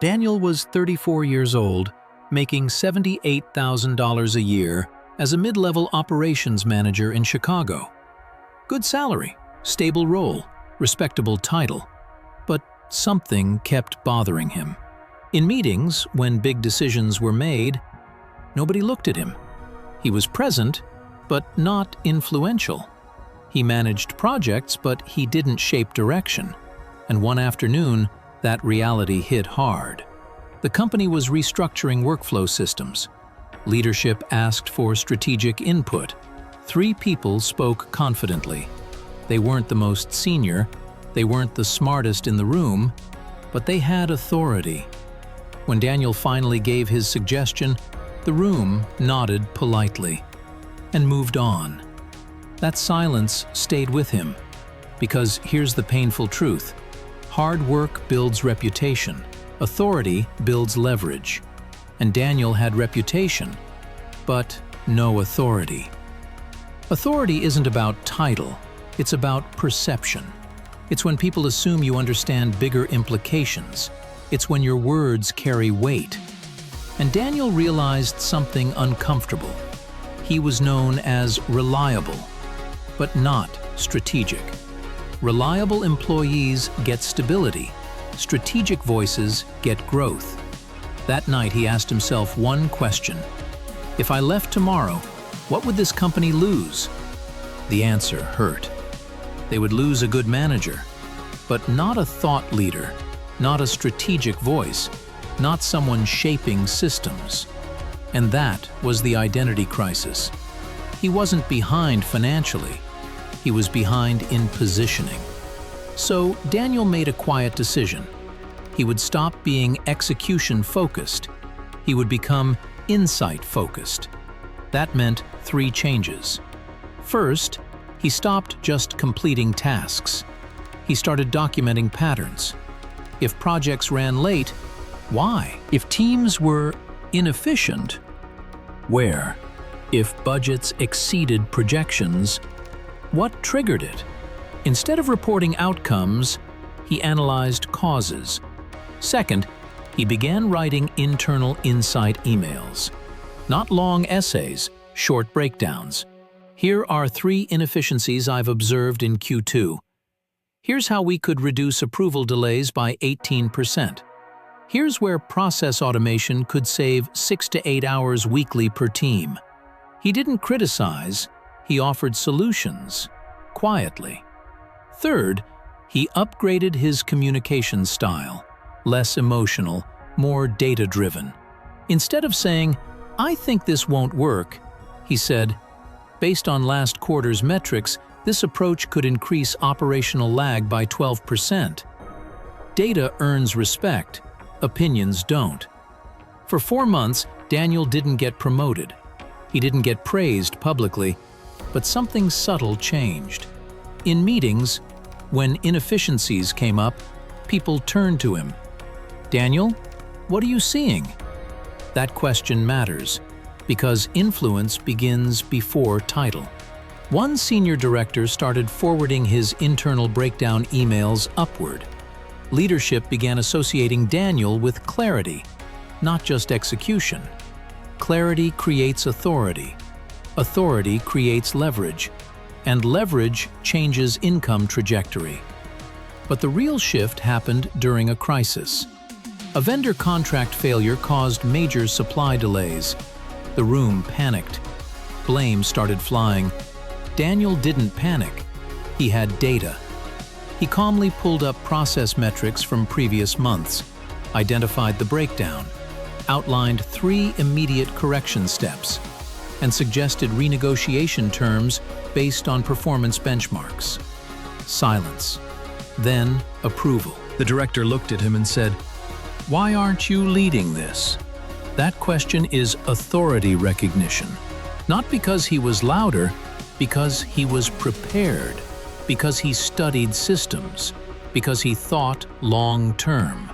Daniel was 34 years old, making $78,000 a year as a mid-level operations manager in Chicago. Good salary, stable role, respectable title, but something kept bothering him. In meetings, when big decisions were made, nobody looked at him. He was present, but not influential. He managed projects, but he didn't shape direction. And one afternoon, that reality hit hard. The company was restructuring workflow systems. Leadership asked for strategic input. 3 people spoke confidently. They weren't the most senior, they weren't the smartest in the room, but they had authority. When Daniel finally gave his suggestion, the room nodded politely and moved on. That silence stayed with him, because here's the painful truth. Hard work builds reputation. Authority builds leverage. And Daniel had reputation, but no authority. Authority isn't about title, it's about perception. It's when people assume you understand bigger implications. It's when your words carry weight. And Daniel realized something uncomfortable. He was known as reliable, but not strategic. Reliable employees get stability. Strategic voices get growth. That night he asked himself one question. If I left tomorrow, what would this company lose? The answer hurt. They would lose a good manager, but not a thought leader, not a strategic voice, not someone shaping systems. And that was the identity crisis. He wasn't behind financially. He was behind in positioning. So Daniel made a quiet decision. He would stop being execution-focused. He would become insight-focused. That meant 3 changes. First, he stopped just completing tasks. He started documenting patterns. If projects ran late, why? If teams were inefficient, where? If budgets exceeded projections, what triggered it? Instead of reporting outcomes, he analyzed causes. Second, he began writing internal insight emails. Not long essays, short breakdowns. Here are 3 inefficiencies I've observed in Q2. Here's how we could reduce approval delays by 18%. Here's where process automation could save 6 to 8 hours weekly per team. He didn't criticize, he offered solutions, quietly. Third, he upgraded his communication style, less emotional, more data-driven. Instead of saying, "I think this won't work," he said, "Based on last quarter's metrics, this approach could increase operational lag by 12%. Data earns respect, opinions don't." For 4 months, Daniel didn't get promoted. He didn't get praised publicly, but something subtle changed. In meetings, when inefficiencies came up, people turned to him. "Daniel, what are you seeing?" That question matters, because influence begins before title. One senior director started forwarding his internal breakdown emails upward. Leadership began associating Daniel with clarity, not just execution. Clarity creates authority. Authority creates leverage. And leverage changes income trajectory. But the real shift happened during a crisis. A vendor contract failure caused major supply delays. The room panicked. Blame started flying. Daniel didn't panic. He had data. He calmly pulled up process metrics from previous months, identified the breakdown, outlined 3 immediate correction steps, and suggested renegotiation terms based on performance benchmarks. Silence. Then approval. The director looked at him and said, "Why aren't you leading this?" That question is authority recognition. Not because he was louder, because he was prepared, because he studied systems, because he thought long-term.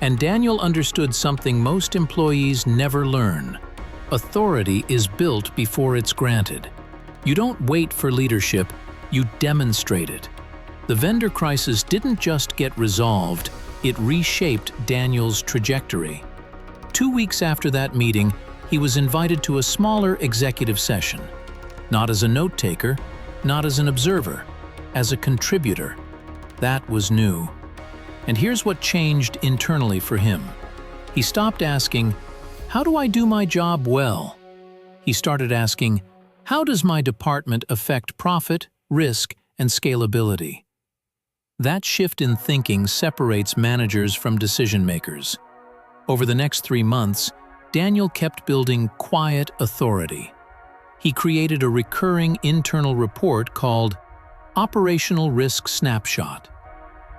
And Daniel understood something most employees never learn. Authority is built before it's granted. You don't wait for leadership, you demonstrate it. The vendor crisis didn't just get resolved, It reshaped Daniel's trajectory. 2 weeks after that meeting, he was invited to a smaller executive session. Not as a note-taker, not as an observer, as a contributor. That was new. And here's what changed internally for him. He stopped asking, "How do I do my job well?" He started asking, "How does my department affect profit, risk, and scalability?" That shift in thinking separates managers from decision-makers. Over the next 3 months, Daniel kept building quiet authority. He created a recurring internal report called Operational Risk Snapshot.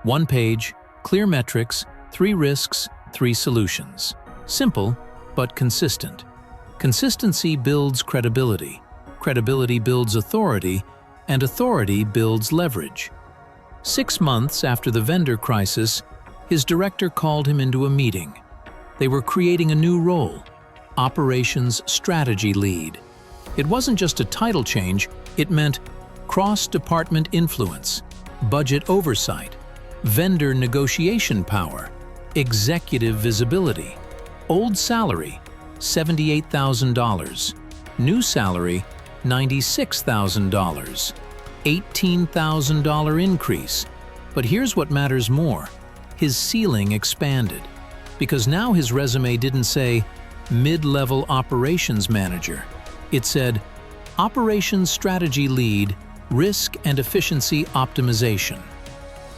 1 page, clear metrics, 3 risks, 3 solutions. Simple, but consistent. Consistency builds credibility. Credibility builds authority, and authority builds leverage. 6 months after the vendor crisis, his director called him into a meeting. They were creating a new role, Operations Strategy Lead. It wasn't just a title change, it meant cross-department influence, budget oversight, vendor negotiation power, executive visibility. Old salary, $78,000. New salary, $96,000. $18,000 increase. But here's what matters more. His ceiling expanded. Because now his resume didn't say mid-level operations manager. It said Operations Strategy Lead, Risk and Efficiency Optimization.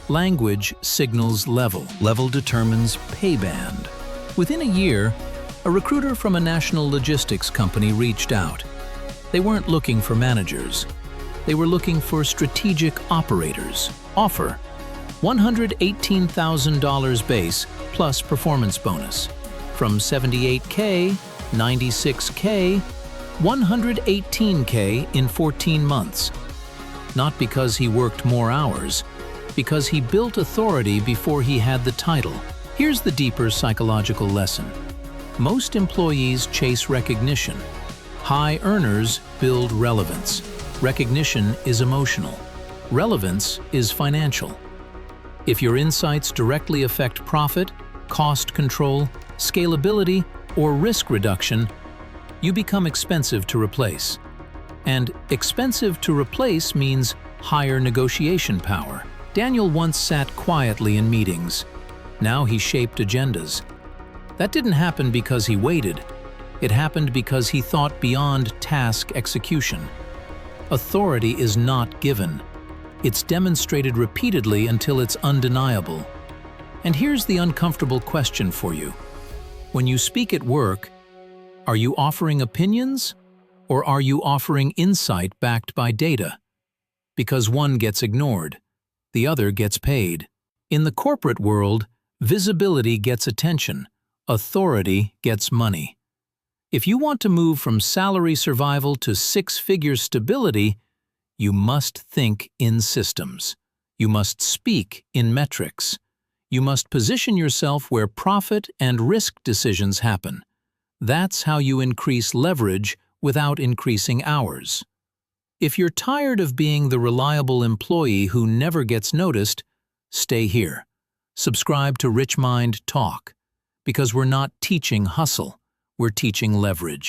Language signals level. Level determines pay band. Within a year, a recruiter from a national logistics company reached out. They weren't looking for managers. They were looking for strategic operators. Offer: $118,000 base plus performance bonus. From $78K, $96K, $118K in 14 months. Not because he worked more hours, because he built authority before he had the title. Here's the deeper psychological lesson. Most employees chase recognition. High earners build relevance. Recognition is emotional. Relevance is financial. If your insights directly affect profit, cost control, scalability, or risk reduction, you become expensive to replace. And expensive to replace means higher negotiation power. Daniel once sat quietly in meetings. Now he shaped agendas. That didn't happen because he waited. It happened because he thought beyond task execution. Authority is not given. It's demonstrated repeatedly until it's undeniable. And here's the uncomfortable question for you. When you speak at work, are you offering opinions, or are you offering insight backed by data? Because one gets ignored, the other gets paid. In the corporate world, visibility gets attention, authority gets money. If you want to move from salary survival to 6-figure stability, you must think in systems. You must speak in metrics. You must position yourself where profit and risk decisions happen. That's how you increase leverage without increasing hours. If you're tired of being the reliable employee who never gets noticed, stay here. Subscribe to Rich Mind Talk, because we're not teaching hustle, we're teaching leverage.